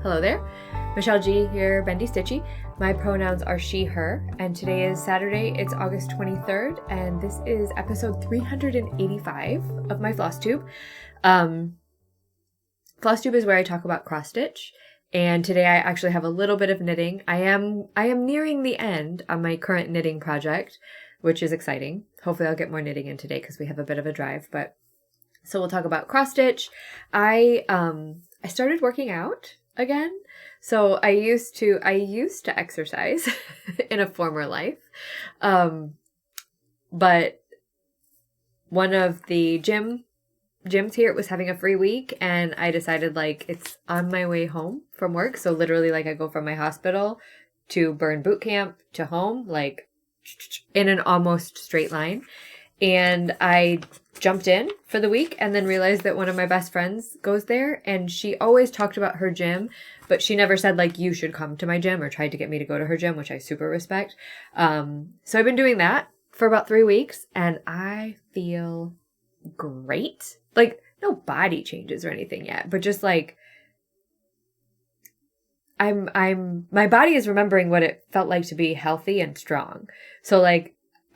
Hello there, Michelle G here, Bendy Stitchy. My pronouns are she, her, and today is Saturday, it's August 23rd, and this is episode 385 of my Flosstube. Flosstube is where I talk about cross stitch, and today I actually have a little bit of knitting. I am nearing the end on my current knitting project, which is exciting. Hopefully I'll get more knitting in today because we have a bit of a drive, so we'll talk about cross stitch. I started working out again. So I used to exercise in a former life. But one of the gyms here was having a free week, and I decided it's on my way home from work. So literally I go from my hospital to Burn boot camp to home, in an almost straight line. And I jumped in for the week and then realized that one of my best friends goes there, and she always talked about her gym, but she never said you should come to my gym or tried to get me to go to her gym, which I super respect. So I've been doing that for about 3 weeks and I feel great. No body changes or anything yet, but just my body is remembering what it felt like to be healthy and strong. So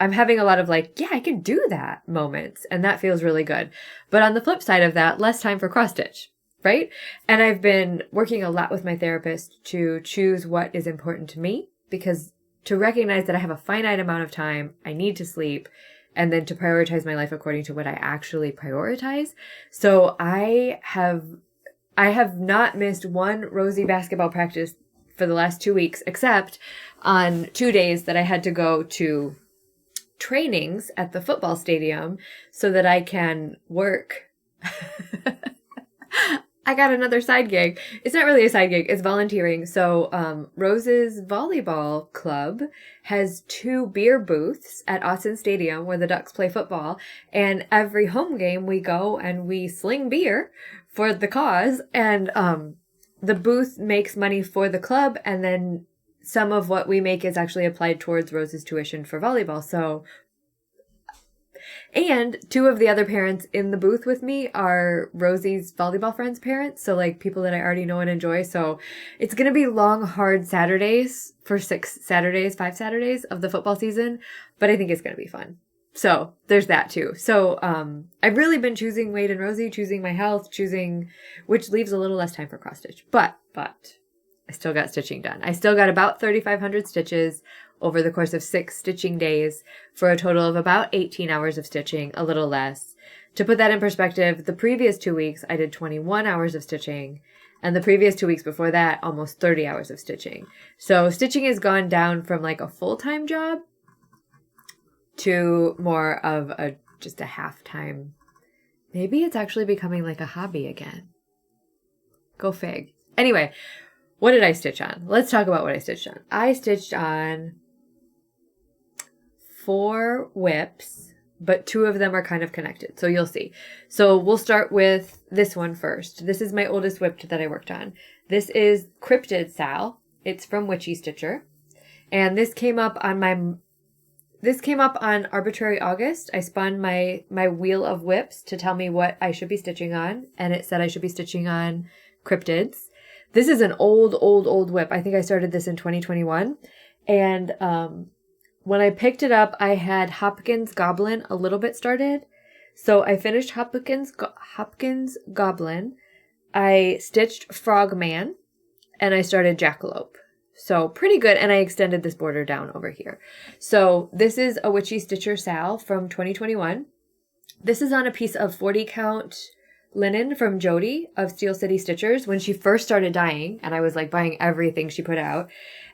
I'm having a lot of yeah, I can do that moments, and that feels really good. But on the flip side of that, less time for cross stitch, right? And I've been working a lot with my therapist to choose what is important to me, because to recognize that I have a finite amount of time, I need to sleep, and then to prioritize my life according to what I actually prioritize. So I have not missed one Rosie basketball practice for the last 2 weeks, except on 2 days that I had to go to trainings at the football stadium so that I can work. I got another side gig. It's not really a side gig, it's volunteering. So Rose's volleyball club has 2 beer booths at Austin Stadium where the Ducks play football, and every home game we go and we sling beer for the cause, and the booth makes money for the club, and then some of what we make is actually applied towards Rose's tuition for volleyball. And 2 of the other parents in the booth with me are Rosie's volleyball friends' parents. So people that I already know and enjoy. So it's going to be long, hard Saturdays for 5 Saturdays of the football season. But I think it's going to be fun. So there's that too. So I've really been choosing Wade and Rosie, choosing my health, which leaves a little less time for cross stitch. But I still got stitching done. I still got about 3,500 stitches over the course of 6 stitching days for a total of about 18 hours of stitching, a little less. To put that in perspective, the previous 2 weeks I did 21 hours of stitching, and the previous 2 weeks before that, almost 30 hours of stitching. So stitching has gone down from a full-time job to more of just a half-time. Maybe it's actually becoming a hobby again. Go fig. Anyway, what did I stitch on? Let's talk about what I stitched on. I stitched on 4 whips, but 2 of them are kind of connected. So you'll see. So we'll start with this one first. This is my oldest whip that I worked on. This is Cryptid Sal. It's from Witchy Stitcher. And this came up on Arbitrary August. I spun my wheel of whips to tell me what I should be stitching on. And it said I should be stitching on cryptids. This is an old whip. I think I started this in 2021. And when I picked it up, I had Hopkins Goblin a little bit started. So I finished Hopkins Goblin. I stitched Frogman, and I started Jackalope. So pretty good. And I extended this border down over here. So this is a Witchy Stitcher Sal from 2021. This is on a piece of 40 count linen from Jody of Steel City Stitchers when she first started dyeing, and I was buying everything she put out.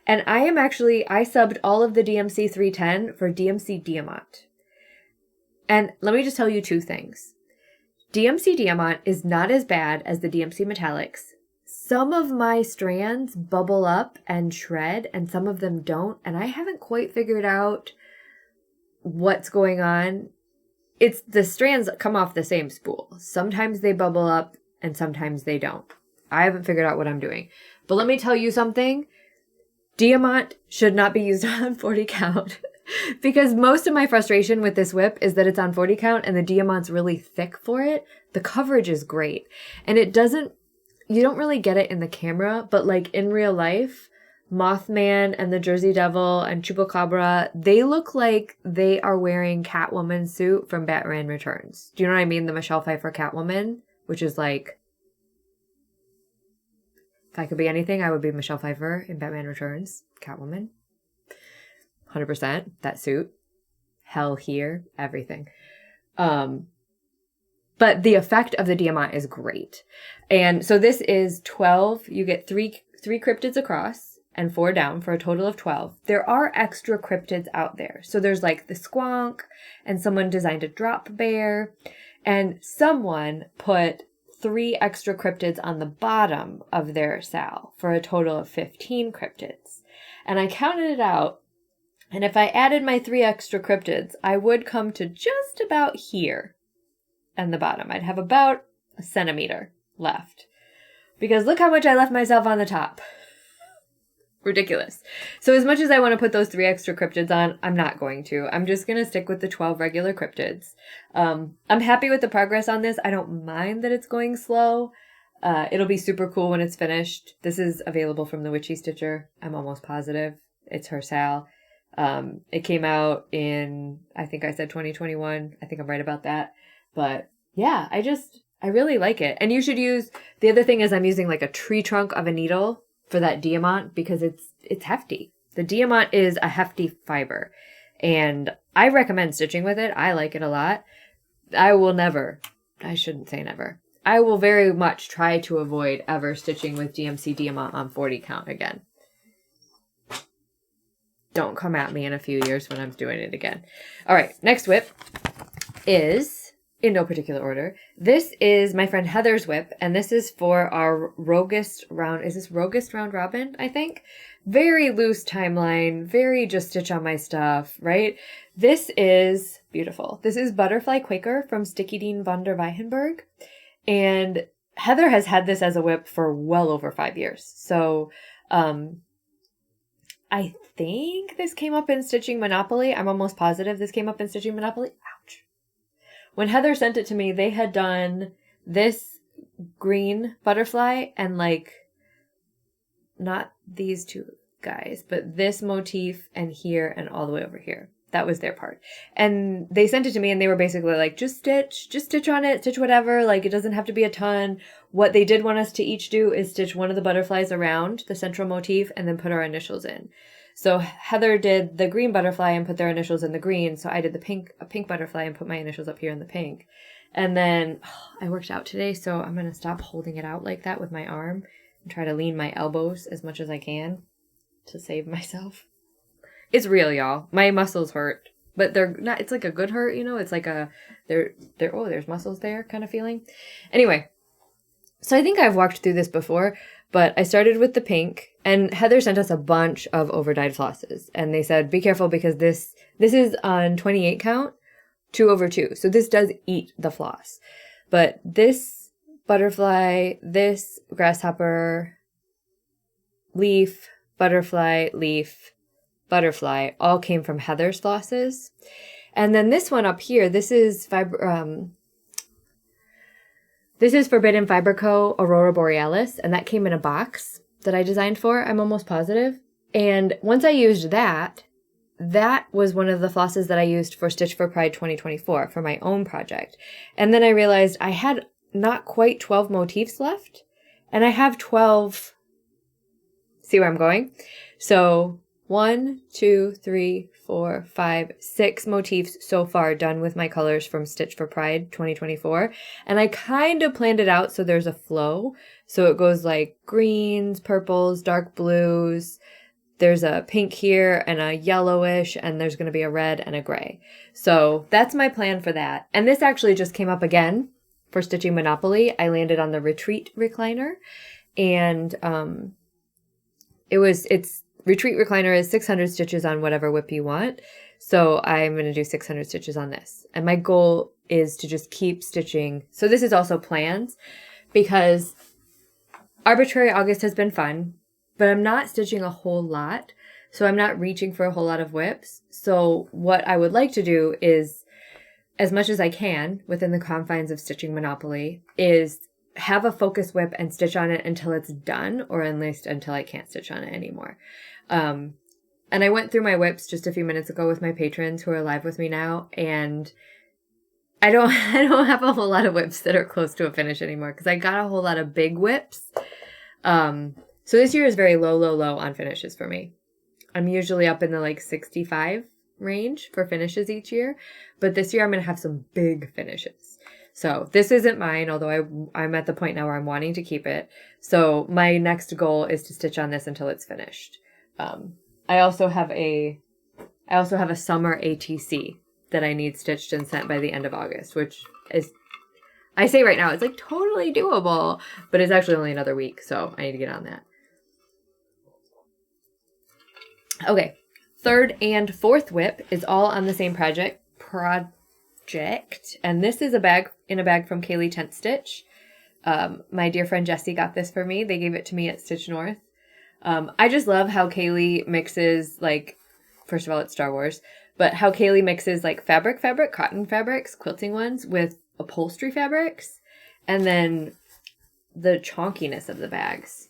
And I subbed all of the DMC 310 for DMC Diamant. And let me just tell you 2 things. DMC Diamant is not as bad as the DMC Metallics. Some of my strands bubble up and shred, and some of them don't, and I haven't quite figured out what's going on. It's the strands come off the same spool. Sometimes they bubble up and sometimes they don't. I haven't figured out what I'm doing. But let me tell you something. Diamant should not be used on 40 count because most of my frustration with this whip is that it's on 40 count and the Diamant's really thick for it. The coverage is great. And it doesn't you don't really get it in the camera, but like in real life, Mothman and the Jersey Devil and Chupacabra, they look like they are wearing Catwoman's suit from Batman Returns. Do you know what I mean? The Michelle Pfeiffer Catwoman, which is like, if I could be anything, I would be Michelle Pfeiffer in Batman Returns, Catwoman. 100%, that suit. Hell here, everything. But the effect of the diamant is great. And so this is 12. You get three cryptids across and 4 down for a total of 12. There are extra cryptids out there. So there's like the squonk, and someone designed a drop bear, and someone put 3 extra cryptids on the bottom of their sal for a total of 15 cryptids. And I counted it out. And if I added my 3 extra cryptids, I would come to just about here and the bottom. I'd have about a centimeter left. Because look how much I left myself on the top. Ridiculous. So as much as I want to put those 3 extra cryptids on, I'm not going to. I'm just going to stick with the 12 regular cryptids. I'm happy with the progress on this. I don't mind that it's going slow. It'll be super cool when it's finished. This is available from the Witchy Stitcher. I'm almost positive. It's her sal. It came out in, I think I said 2021. I think I'm right about that. But yeah, I really like it. And you should use, the other thing is I'm using like a tree trunk of a needle for that diamant because it's hefty. The diamant is a hefty fiber, and I recommend stitching with it. I like it a lot. I shouldn't say never. I will very much try to avoid ever stitching with DMC diamant on 40 count again. Don't come at me in a few years when I'm doing it again. All right, next whip is, in no particular order, this is my friend Heather's whip, and this is for our Roguist round. Is this Roguist round robin, I think? Very loose timeline, very just stitch on my stuff, right? This is beautiful. This is Butterfly Quaker from Sticky Dean von der Weichenberg, and Heather has had this as a whip for well over 5 years. So, I think this came up in Stitching Monopoly. I'm almost positive this came up in Stitching Monopoly. Ouch. When Heather sent it to me, they had done this green butterfly and like, not these 2 guys, but this motif and here and all the way over here. That was their part. And they sent it to me and they were basically like, just stitch on it, stitch whatever. Like, it doesn't have to be a ton. What they did want us to each do is stitch one of the butterflies around the central motif and then put our initials in. So Heather did the green butterfly and put their initials in the green. So I did a pink butterfly and put my initials up here in the pink. And then I worked out today, so I'm going to stop holding it out like that with my arm and try to lean my elbows as much as I can to save myself. It's real, y'all. My muscles hurt, but they're not, it's like a good hurt, you know? It's like a, there's muscles there kind of feeling. Anyway, so I think I've walked through this before, but I started with the pink, and Heather sent us a bunch of overdyed flosses, and they said, be careful because this is on 28 count, 2 over 2. So this does eat the floss. But this butterfly, this grasshopper, leaf, butterfly, leaf, butterfly, all came from Heather's flosses. And then this one up here, this is Forbidden Fiber Co. Aurora Borealis, and that came in a box that I designed for, I'm almost positive. And once I used that was one of the flosses that I used for Stitch for Pride 2024 for my own project. And then I realized I had not quite 12 motifs left, and I have 12. See where I'm going? So 1, 2, 3, 4, 5, 6 motifs so far done with my colors from Stitch for Pride 2024. And I kind of planned it out so there's a flow. So it goes like greens, purples, dark blues. There's a pink here and a yellowish, and there's going to be a red and a gray. So that's my plan for that. And this actually just came up again for Stitching Monopoly. I landed on the Retreat recliner, and it's Retreat recliner is 600 stitches on whatever whip you want. So I'm going to do 600 stitches on this. And my goal is to just keep stitching. So this is also plans, because Arbitrary August has been fun, but I'm not stitching a whole lot. So I'm not reaching for a whole lot of whips. So what I would like to do is, as much as I can within the confines of Stitching Monopoly, is have a focus whip and stitch on it until it's done, or at least until I can't stitch on it anymore. And I went through my whips just a few minutes ago with my patrons who are live with me now, and I don't have a whole lot of whips that are close to a finish anymore because I got a whole lot of big whips. So this year is very low on finishes for me. I'm usually up in the like 65 range for finishes each year, but this year I'm going to have some big finishes. So this isn't mine, although I'm at the point now where I'm wanting to keep it. So my next goal is to stitch on this until it's finished. I also have a summer ATC that I need stitched and sent by the end of August, which is, I say right now, it's like totally doable, but it's actually only another week, so I need to get on that. Okay, third and fourth whip is all on the same project, and this is in a bag from Kaylee Tent Stitch. My dear friend Jessie got this for me. They gave it to me at Stitch North. I just love how Kaylee mixes, like, first of all, it's Star Wars, but how Kaylee mixes like fabric, cotton fabrics, quilting ones with upholstery fabrics, and then the chonkiness of the bags.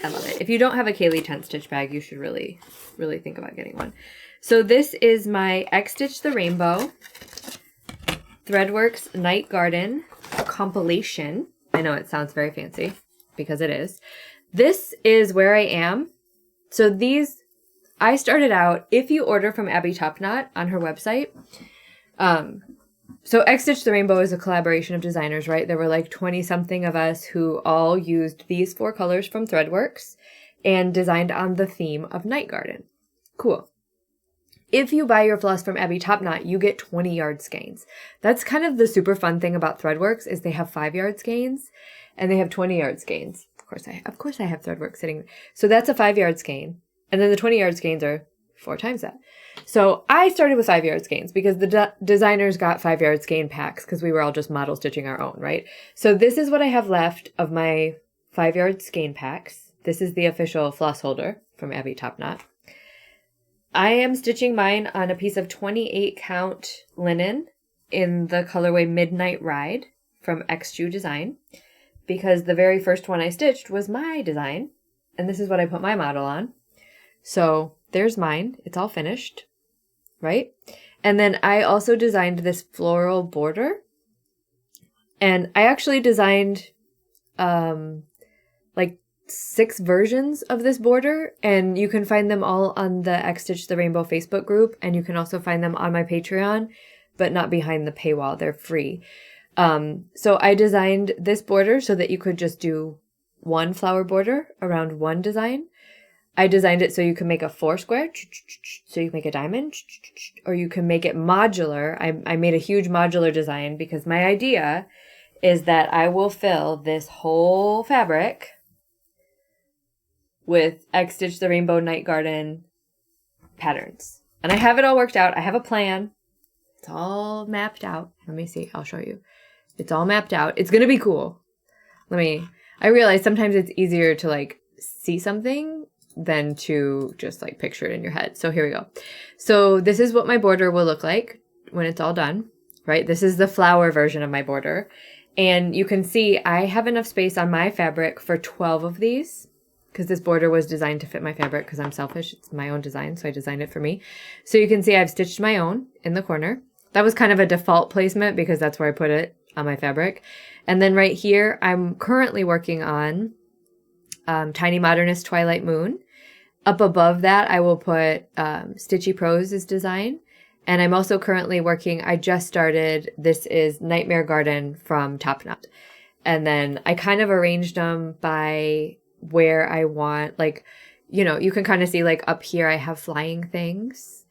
I love it. If you don't have a Kaylee Tent Stitch bag, you should really, really think about getting one. So this is my X Stitch the Rainbow Threadworks Night Garden compilation. I know it sounds very fancy because it is. This is where I am. So these, I started out, if you order from Abby Topknot on her website, so X Stitch the Rainbow is a collaboration of designers, right? There were like 20 something of us who all used these 4 colors from Threadworks and designed on the theme of Night Garden. Cool. If you buy your floss from Abby Topknot, you get 20 yard skeins. That's kind of the super fun thing about Threadworks is they have 5 yard skeins and they have 20 yard skeins. Of course I have Threadworks sitting. So that's a 5 yard skein. And then the 20 yard skeins are 4 times that. So I started with 5 yard skeins because the designers got 5 yard skein packs because we were all just model stitching our own, right? So this is what I have left of my 5 yard skein packs. This is the official floss holder from Abby Topknot. I am stitching mine on a piece of 28 count linen in the colorway Midnight Ride from XJU Design because the very first one I stitched was my design, and this is what I put my model on. So there's mine. It's all finished, right? And then I also designed this floral border, and I actually designed like 6 versions of this border, and you can find them all on the X Stitch the Rainbow Facebook group, and you can also find them on my Patreon, but not behind the paywall. They're free. So I designed this border so that you could just do one flower border around one design. I designed it so you can make a 4 square, so you can make a diamond, or you can make it modular. I made a huge modular design because my idea is that I will fill this whole fabric with X Stitch the Rainbow Night Garden patterns. And I have it all worked out. I have a plan. It's all mapped out. Let me see. I'll show you. It's all mapped out. It's going to be cool. I realize sometimes it's easier to like see something than to just like picture it in your head. So here we go. So this is what my border will look like when it's all done, right? This is the flower version of my border. And you can see I have enough space on my fabric for 12 of these because this border was designed to fit my fabric because I'm selfish. It's my own design, so I designed it for me. So you can see I've stitched my own in the corner. That was kind of a default placement because that's where I put it on my fabric. And then right here, I'm currently working on Tiny Modernist Twilight Moon. Up above that, I will put Stitchy Pro's design. And I'm also currently working, I just started, this is Nightmare Garden from Topknot. And then I kind of arranged them by where I want, like, you know, you can kind of see like up here I have flying things.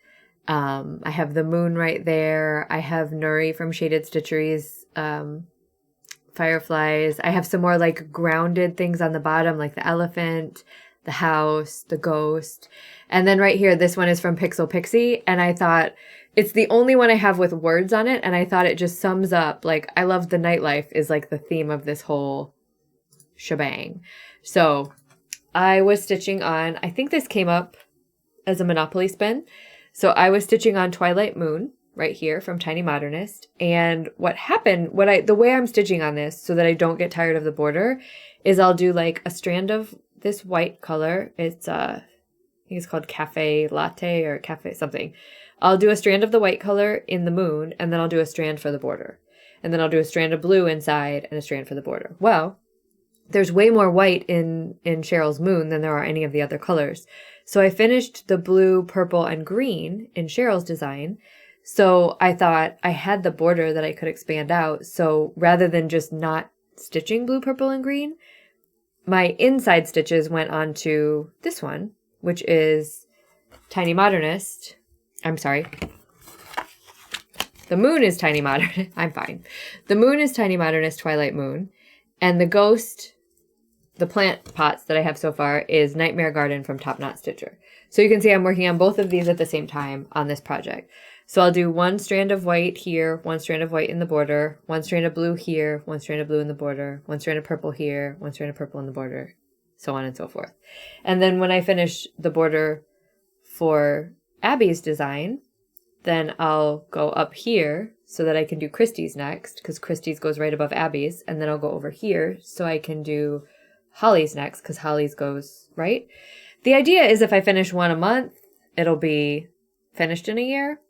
I have the moon right there. I have Nuri from Shaded Stitchery's fireflies. I have some more like grounded things on the bottom, like the elephant, the house, the ghost. And then right here, this one is from Pixel Pixie. And I thought it's the only one I have with words on it. And I thought it just sums up, like, I love the nightlife is like the theme of this whole shebang. So I was stitching on, I think this came up as a Monopoly spin. So I was stitching on Twilight Moon, right here from Tiny Modernist. And what happened, the way I'm stitching on this so that I don't get tired of the border is I'll do like a strand of this white color. It's, I think it's called Cafe Latte or Cafe something. I'll do a strand of the white color in the moon, and then I'll do a strand for the border. And then I'll do a strand of blue inside and a strand for the border. Well, there's way more white in Cheryl's moon than there are any of the other colors. So I finished the blue, purple, and green in Cheryl's design. So I thought I had the border that I could expand out. So rather than just not stitching blue, purple, and green, my inside stitches went on to this one, which is Tiny Modernist. I'm sorry. The moon is Tiny Modernist. I'm fine. The moon is Tiny Modernist Twilight Moon. And the ghost, the plant pots that I have so far, is Nightmare Garden from Top Knot Stitcher. So you can see I'm working on both of these at the same time on this project. So I'll do one strand of white here, one strand of white in the border, one strand of blue here, one strand of blue in the border, one strand of purple here, one strand of purple in the border, so on and so forth. And then when I finish the border for Abby's design, then I'll go up here so that I can do Christie's next, because Christie's goes right above Abby's, and then I'll go over here so I can do Holly's next, because Holly's goes right. The idea is if I finish one a month, it'll be finished in a year.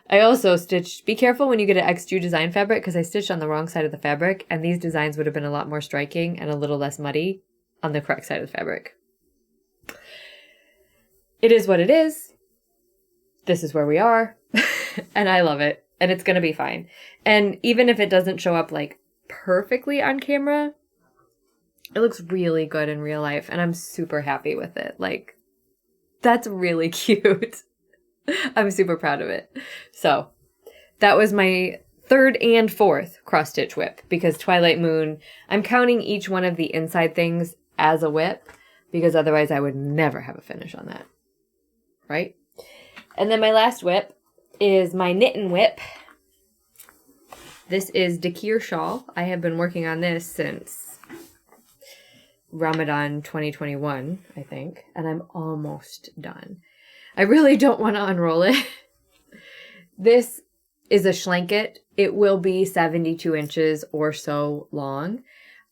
I also stitched, be careful when you get an XG design fabric, because I stitched on the wrong side of the fabric, and these designs would have been a lot more striking and a little less muddy on the correct side of the fabric. It is what it is. This is where we are, and I love it, and it's going to be fine. And even if it doesn't show up like perfectly on camera, it looks really good in real life, and I'm super happy with it. Like, that's really cute. I'm super proud of it. So that was my third and fourth cross stitch whip, because Twilight Moon, I'm counting each one of the inside things as a whip, because otherwise I would never have a finish on that. Right? And then my last whip is my knitting whip. This is Dakir Shawl. I have been working on this since Ramadan 2021, I think, and I'm almost done. I really don't want to unroll it. This is a schlanket. It will be 72 inches or so long.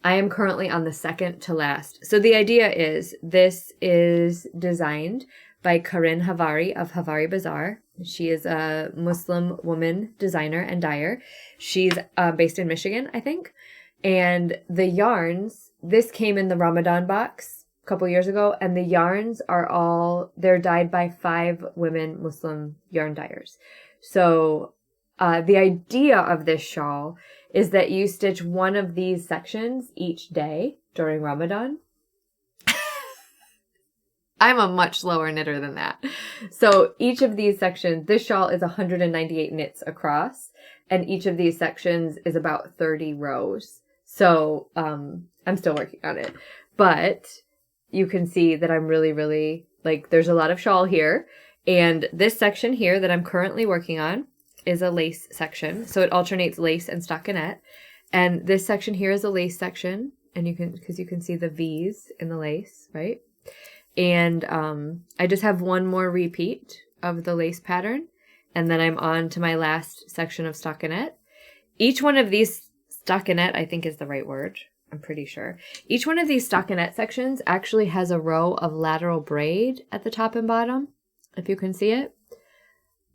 I am currently on the second to last. So the idea is this is designed by Karin Havari of Havari Bazaar. She is a Muslim woman designer and dyer. She's based in Michigan, I think. And the yarns, this came in the Ramadan box couple years ago, and the yarns are they're dyed by 5 women Muslim yarn dyers. So the idea of this shawl is that you stitch one of these sections each day during Ramadan. I'm a much slower knitter than that. So each of these sections, this shawl is 198 knits across, and each of these sections is about 30 rows. So I'm still working on it, but you can see that I'm really, really, like, there's a lot of shawl here. And this section here that I'm currently working on is a lace section. So it alternates lace and stockinette. And this section here is a lace section. And because you can see the V's in the lace, right? And I just have one more repeat of the lace pattern. And then I'm on to my last section of stockinette. Each one of these stockinette, I think is the right word. I'm pretty sure. Each one of these stockinette sections actually has a row of lateral braid at the top and bottom, if you can see it.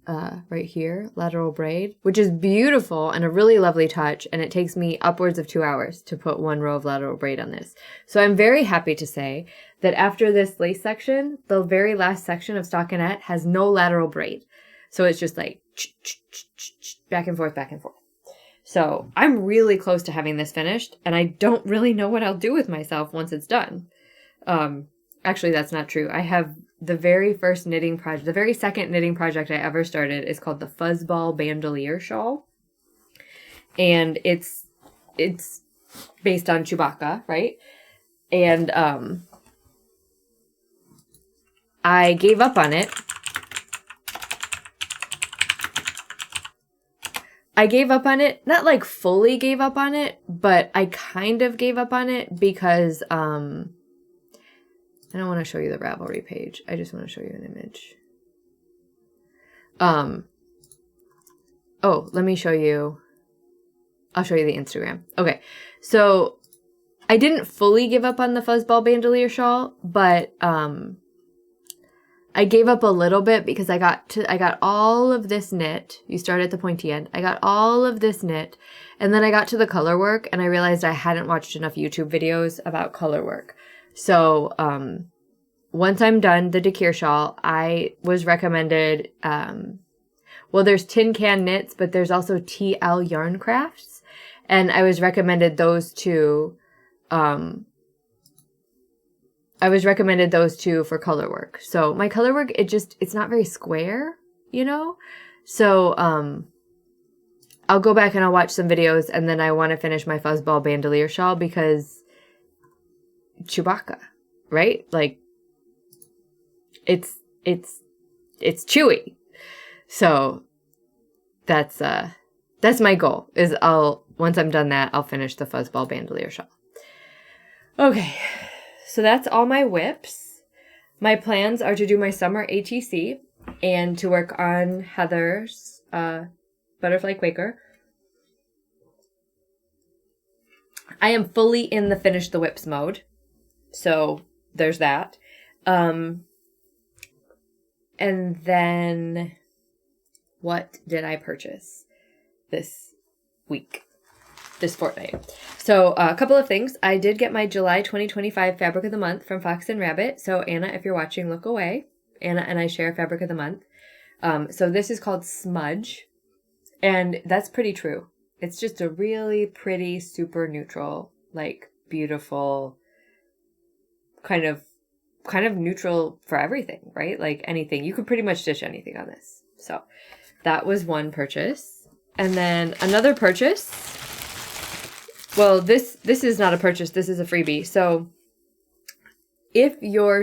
Right here, lateral braid, which is beautiful and a really lovely touch, and it takes me upwards of 2 hours to put one row of lateral braid on this. So I'm very happy to say that after this lace section, the very last section of stockinette has no lateral braid. So it's just like back and forth, back and forth. So I'm really close to having this finished, and I don't really know what I'll do with myself once it's done. Actually, that's not true. I have the very first knitting project, the very second knitting project I ever started is called the Fuzzball Bandolier Shawl. And it's based on Chewbacca, right? And I gave up on it. I gave up on it, not like fully gave up on it, but I kind of gave up on it because I don't want to show you the Ravelry page. I just want to show you an image. Oh, let me show you. I'll show you the Instagram. Okay. So I didn't fully give up on the fuzzball bandolier shawl, but I gave up a little bit because I got all of this knit. You start at the pointy end. I got all of this knit, and then I got to the color work and I realized I hadn't watched enough YouTube videos about color work. So, once I'm done the Dakir shawl, I was recommended, well, there's Tin Can Knits, but there's also TL Yarn Crafts. And I was recommended those two. For color work. So my color work, it's not very square, you know? So, I'll go back and I'll watch some videos, and then I want to finish my fuzzball bandolier shawl because Chewbacca, right? Like, it's chewy. So that's my goal, is once I'm done that, I'll finish the fuzzball bandolier shawl. Okay. So that's all my whips. My plans are to do my summer ATC and to work on Heather's Butterfly Quaker. I am fully in the finish the whips mode. So there's that. And then what did I purchase this week? This fortnight. So a couple of things. I did get my July 2025 Fabric of the Month from Fox and Rabbit. So Anna, if you're watching, look away. Anna and I share Fabric of the Month. So this is called Smudge. And that's pretty true. It's just a really pretty, super neutral, like beautiful, kind of neutral for everything, right? Like anything. You could pretty much stitch anything on this. So that was one purchase. And then another purchase. Well, this is not a purchase. This is a freebie. So if your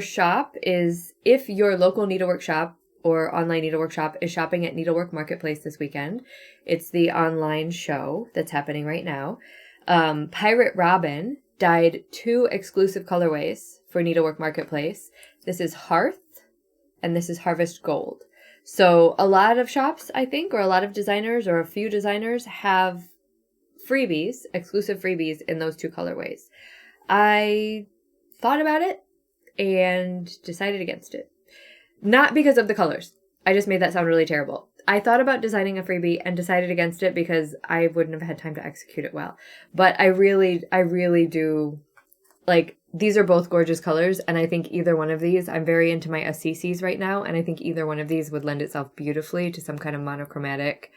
local needlework shop or online needlework shop is shopping at Needlework Marketplace this weekend, it's the online show that's happening right now. Pirate Robin dyed 2 exclusive colorways for Needlework Marketplace. This is Hearth and this is Harvest Gold. So a lot of shops, I think, or a lot of designers or a few designers have freebies, exclusive freebies in those 2 colorways. I thought about it and decided against it. Not because of the colors. I just made that sound really terrible. I thought about designing a freebie and decided against it because I wouldn't have had time to execute it well. But I really do, like, these are both gorgeous colors, and I think either one of these, I'm very into my Assisis right now, and I think either one of these would lend itself beautifully to some kind of monochromatic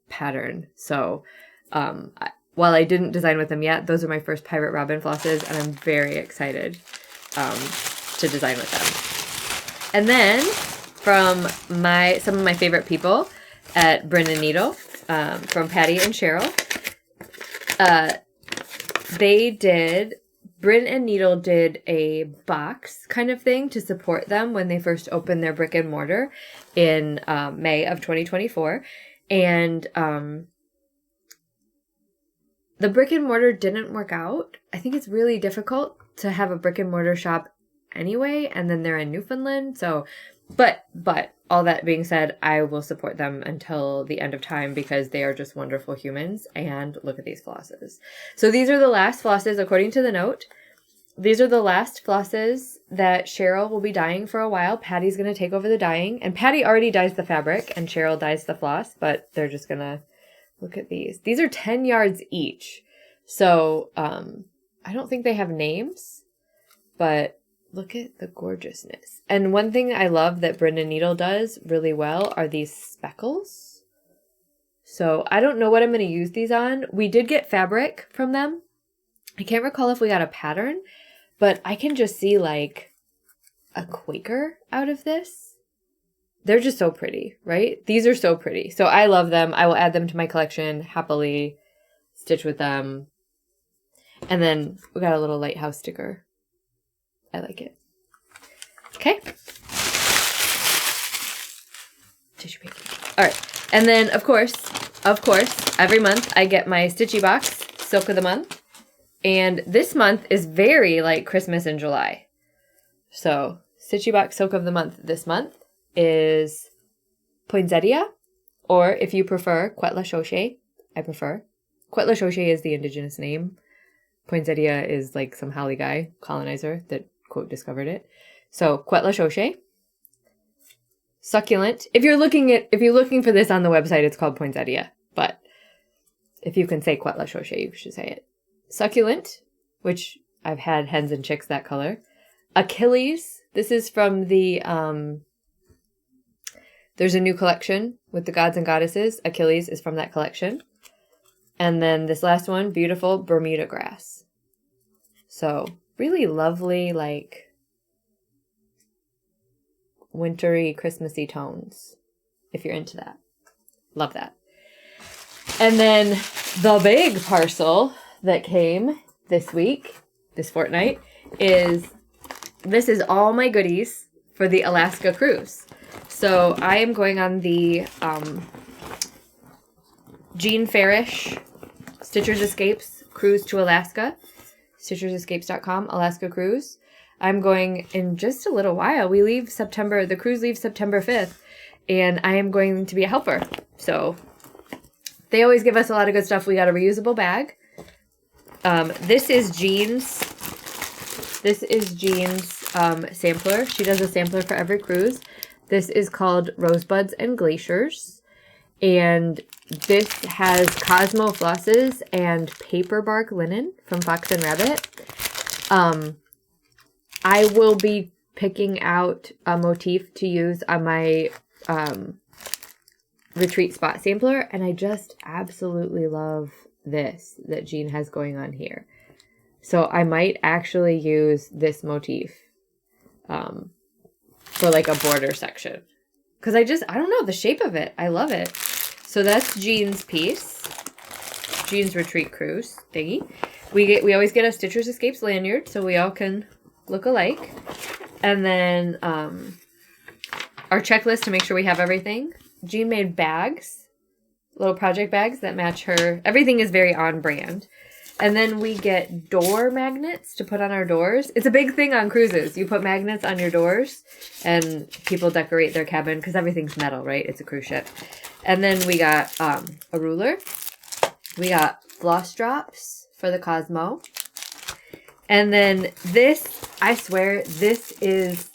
pattern. So, while I didn't design with them yet, those are my first Pirate Robin flosses, and I'm very excited to design with them. And then from some of my favorite people at Bryn and Needle, from Patty and Cheryl, Bryn and Needle did a box kind of thing to support them when they first opened their brick and mortar in May of 2024. And the brick and mortar didn't work out. I think it's really difficult to have a brick and mortar shop anyway, and then they're in Newfoundland. So, but all that being said, I will support them until the end of time because they are just wonderful humans. And look at these flosses. So these are the last flosses, according to the note. These are the last flosses that Cheryl will be dyeing for a while. Patty's going to take over the dyeing, and Patty already dyes the fabric and Cheryl dyes the floss, but they're just going to look at these. These are 10 yards each. So, I don't think they have names, but look at the gorgeousness. And one thing I love that Bryn and Needle does really well are these speckles. So I don't know what I'm going to use these on. We did get fabric from them. I can't recall if we got a pattern, but I can just see like a Quaker out of this. They're just so pretty, right? These are so pretty. So I love them. I will add them to my collection, happily stitch with them. And then we got a little lighthouse sticker. I like it. Okay. Tissue paper. All right. And then, of course, every month I get my Stitchy box, Silk of the Month. And this month is very like Christmas in July. So, Stitchy box, Silk of the Month this month is poinsettia, or if you prefer, Quetla Shoshe. I prefer. Quetla Shoshe is the indigenous name. Poinsettia is like some Holly guy, colonizer, that, quote, discovered it. So, Quetla Shoshe. Succulent. If you're looking for this on the website, it's called poinsettia. But if you can say Quetla Shoshe, you should say it. Succulent, which I've had hens and chicks that color. Achilles. This is from the, there's a new collection with the gods and goddesses. Achilles is from that collection. And then this last one, beautiful Bermuda grass. So really lovely, like wintry, Christmassy tones, if you're into that. Love that. And then the big parcel that came this week, this fortnight, this is all my goodies for the Alaska cruise. So I am going on the Jean Farish Stitcher's Escapes cruise to Alaska. StitchersEscapes.com, Alaska cruise. I'm going in just a little while. The cruise leaves September 5th, and I am going to be a helper. So they always give us a lot of good stuff. We got a reusable bag. This is Jean's sampler. She does a sampler for every cruise. This is called Rosebuds and Glaciers. And this has Cosmo flosses and paper bark linen from Fox and Rabbit. I will be picking out a motif to use on my retreat spot sampler, and I just absolutely love this that Jean has going on here. So I might actually use this motif for like a border section, because I don't know, the shape of it, I love it. So that's Jean's piece, Jean's retreat cruise thingy. We always get a Stitcher's Escapes lanyard so we all can look alike. And then our checklist to make sure we have everything. Jean made bags, little project bags that match her. Everything is very on brand. And then we get door magnets to put on our doors. It's a big thing on cruises. You put magnets on your doors and people decorate their cabin because everything's metal, right? It's a cruise ship. And then we got a ruler. We got floss drops for the Cosmo. And then this, I swear, this is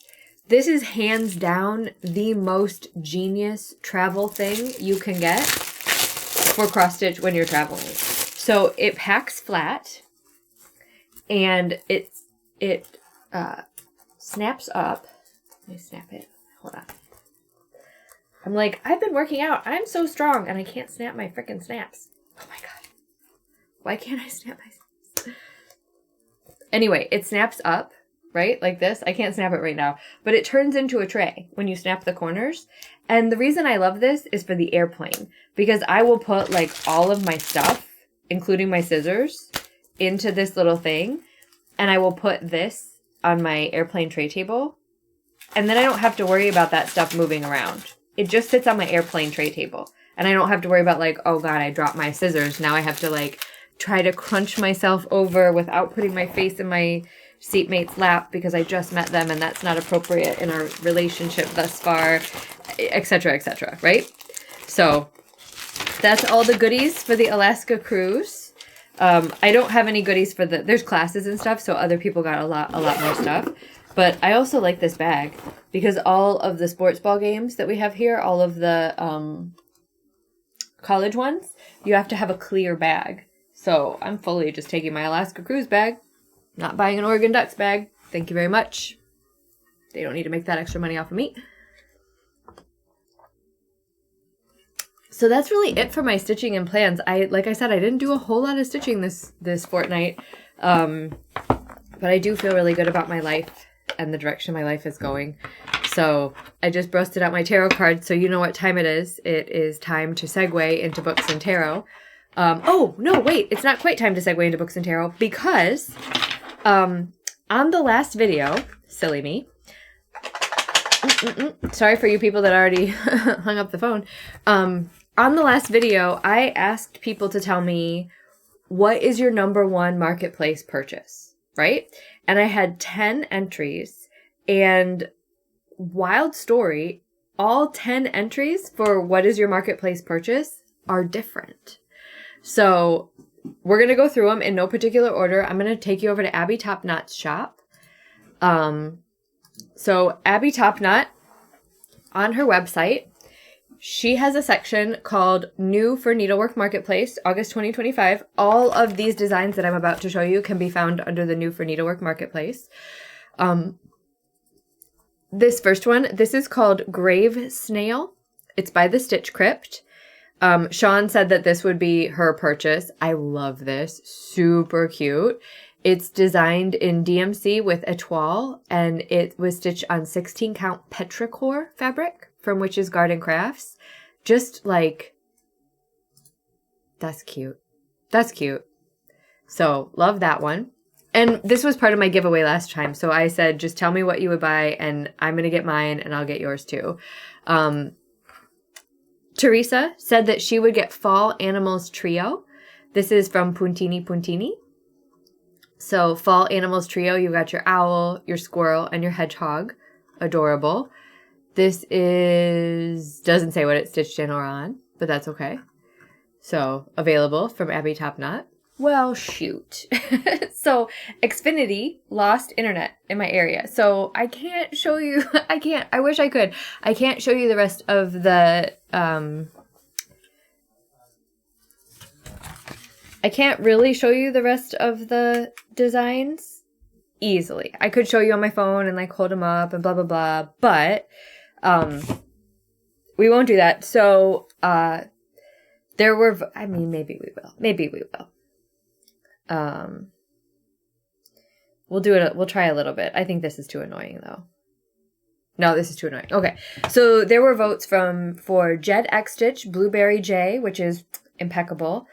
hands down the most genius travel thing you can get for cross stitch when you're traveling. So it packs flat, and it snaps up. Let me snap it. Hold on. I'm like, I've been working out. I'm so strong, and I can't snap my frickin' snaps. Oh my god. Why can't I snap my snaps? Anyway, it snaps up, right? Like this. I can't snap it right now. But it turns into a tray when you snap the corners. And the reason I love this is for the airplane. Because I will put like all of my stuff, including my scissors, into this little thing. And I will put this on my airplane tray table. And then I don't have to worry about that stuff moving around. It just sits on my airplane tray table. And I don't have to worry about like, oh god, I dropped my scissors. Now I have to like try to crunch myself over without putting my face in my seatmate's lap because I just met them and that's not appropriate in our relationship thus far, etc., right? So that's all the goodies for the Alaska cruise. I don't have any goodies for there's classes and stuff, so other people got a lot more stuff. But I also like this bag because all of the sports ball games that we have here, all of the college ones, you have to have a clear bag. So I'm fully just taking my Alaska cruise bag, not buying an Oregon Ducks bag. Thank you very much. They don't need to make that extra money off of me. So that's really it for my stitching and plans. Like I said, I didn't do a whole lot of stitching this fortnight. But I do feel really good about my life and the direction my life is going. So I just busted out my tarot cards, so you know what time it is. It is time to segue into books and tarot. Oh, no, wait. It's not quite time to segue into books and tarot because on the last video, silly me. Sorry for you people that already hung up the phone. On the last video, I asked people to tell me, what is your number one marketplace purchase, right? And I had 10 entries, and wild story, all 10 entries for what is your marketplace purchase are different. So we're going to go through them in no particular order. I'm going to take you over to Abby Topknot's shop. So Abby Topknot, on her website, she has a section called New for Needlework Marketplace, August 2025. All of these designs that I'm about to show you can be found under the New for Needlework Marketplace. This first one, this is called Grave Snail. It's by the Stitch Crypt. Sean said that this would be her purchase. I love this. Super cute. It's designed in DMC with etoile, and it was stitched on 16 count petrichor fabric from Witch's Garden Crafts. Just like, that's cute. That's cute. So love that one. And this was part of my giveaway last time. So I said, just tell me what you would buy and I'm going to get mine and I'll get yours too. Teresa said that she would get Fall Animals Trio. This is from Puntini Puntini. So Fall Animals Trio, you got your owl, your squirrel, and your hedgehog. Adorable. This doesn't say what it's stitched in or on, but that's okay. So available from Abby Topknot. Well, shoot. So Xfinity lost internet in my area. So I can't show you, I wish I could. I can't show you the rest of the, I can't really show you the rest of the designs easily. I could show you on my phone and like hold them up and blah, blah, blah. But, we won't do that. So, there were, I mean, maybe we will. Maybe we will. We'll do it. We'll try a little bit. I think this is too annoying though. No, this is too annoying. Okay. So there were votes for Jed X Stitch, Blueberry J, which is impeccable.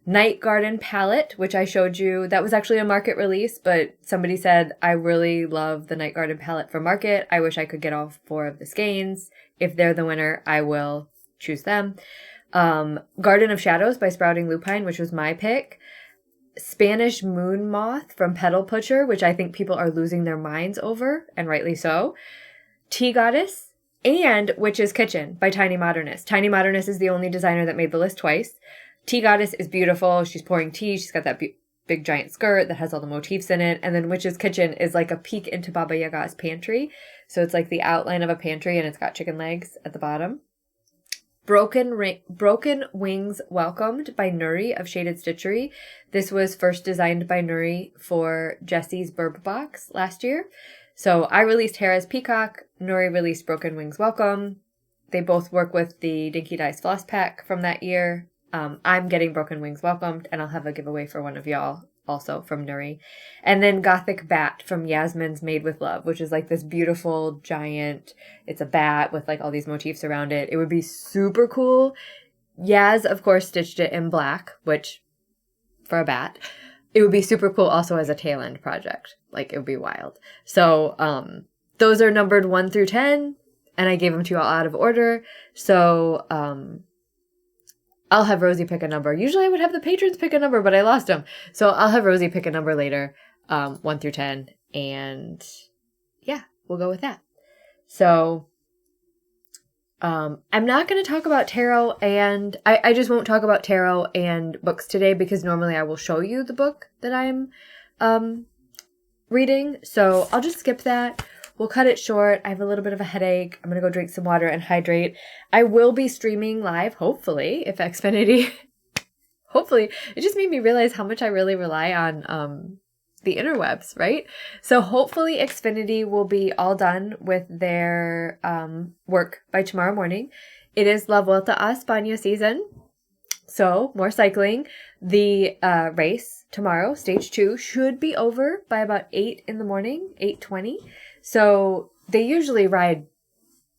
Night Garden Palette, which I showed you. That was actually a market release, but somebody said, I really love the Night Garden Palette for market. I wish I could get all 4 of the skeins. If they're the winner, I will choose them. Garden of Shadows by Sprouting Lupine, which was my pick. Spanish Moon Moth from Petal Pusher, which I think people are losing their minds over, and rightly so. Tea Goddess and Witch's Kitchen by Tiny Modernist. Tiny Modernist is the only designer that made the list twice. Tea Goddess is beautiful. She's pouring tea. She's got that big giant skirt that has all the motifs in it. And then Witch's Kitchen is like a peek into Baba Yaga's pantry. So it's like the outline of a pantry and it's got chicken legs at the bottom. Broken Wings Welcomed by Nuri of Shaded Stitchery. This was first designed by Nuri for Jessie's Burb Box last year. So I released Hera's Peacock. Nuri released Broken Wings Welcome. They both work with the Dinky Dice Floss Pack from that year. I'm getting Broken Wings Welcomed, and I'll have a giveaway for one of y'all also from Nuri. And then Gothic Bat from Yasmin's Made with Love, which is like this beautiful giant, it's a bat with like all these motifs around it. It would be super cool. Yas, of course, stitched it in black, which for a bat, it would be super cool also as a tail end project. Like it would be wild. So, those are numbered 1 through 10, and I gave them to you all out of order. So, I'll have Rosie pick a number. Usually I would have the patrons pick a number, but I lost them. So I'll have Rosie pick a number later, 1 through 10. And yeah, we'll go with that. So I'm not going to talk about tarot, and I just won't talk about tarot and books today because normally I will show you the book that I'm reading. So I'll just skip that. We'll cut it short. I have a little bit of a headache. I'm going to go drink some water and hydrate. I will be streaming live, hopefully, if Xfinity... hopefully. It just made me realize how much I really rely on the interwebs, right? So hopefully Xfinity will be all done with their work by tomorrow morning. It is La Vuelta a España season. So more cycling. The race tomorrow, stage 2, should be over by about 8 in the morning, 8:20. So they usually ride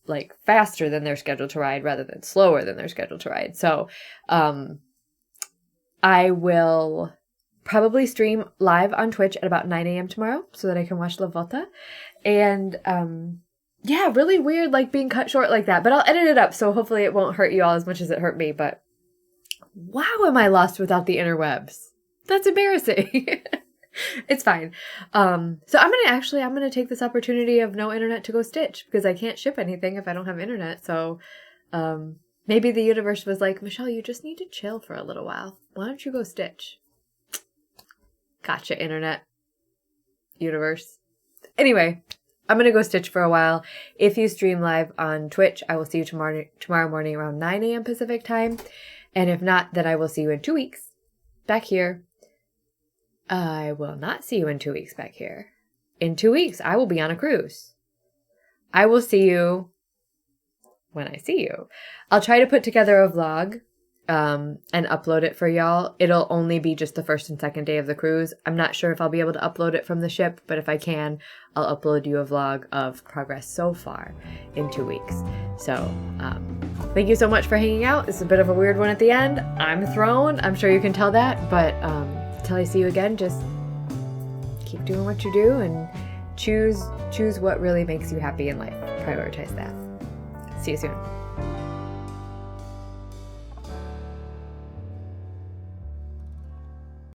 like faster than they're scheduled to ride rather than slower than they're scheduled to ride. So I will probably stream live on Twitch at about 9 a.m. tomorrow so that I can watch La Volta. And yeah, really weird like being cut short like that. But I'll edit it up so hopefully it won't hurt you all as much as it hurt me. But wow, am I lost without the interwebs. That's embarrassing. It's fine. So I'm gonna take this opportunity of no internet to go stitch because I can't ship anything if I don't have internet. So, maybe the universe was like, Michelle, you just need to chill for a little while. Why don't you go stitch? Gotcha, internet. Universe. Anyway, I'm gonna go stitch for a while. If you stream live on Twitch, I will see you tomorrow morning around 9 a.m. Pacific time. And if not, then I will see you in 2 weeks back here. I will not see you in 2 weeks back here. In 2 weeks, I will be on a cruise. I will see you when I see you. I'll try to put together a vlog and upload it for y'all. It'll only be just the first and second day of the cruise. I'm not sure if I'll be able to upload it from the ship, but if I can, I'll upload you a vlog of progress so far in 2 weeks. So, thank you so much for hanging out. This is a bit of a weird one at the end. I'm thrown. I'm sure you can tell that, but until I see you again, just keep doing what you do and choose what really makes you happy in life. Prioritize that. See you soon.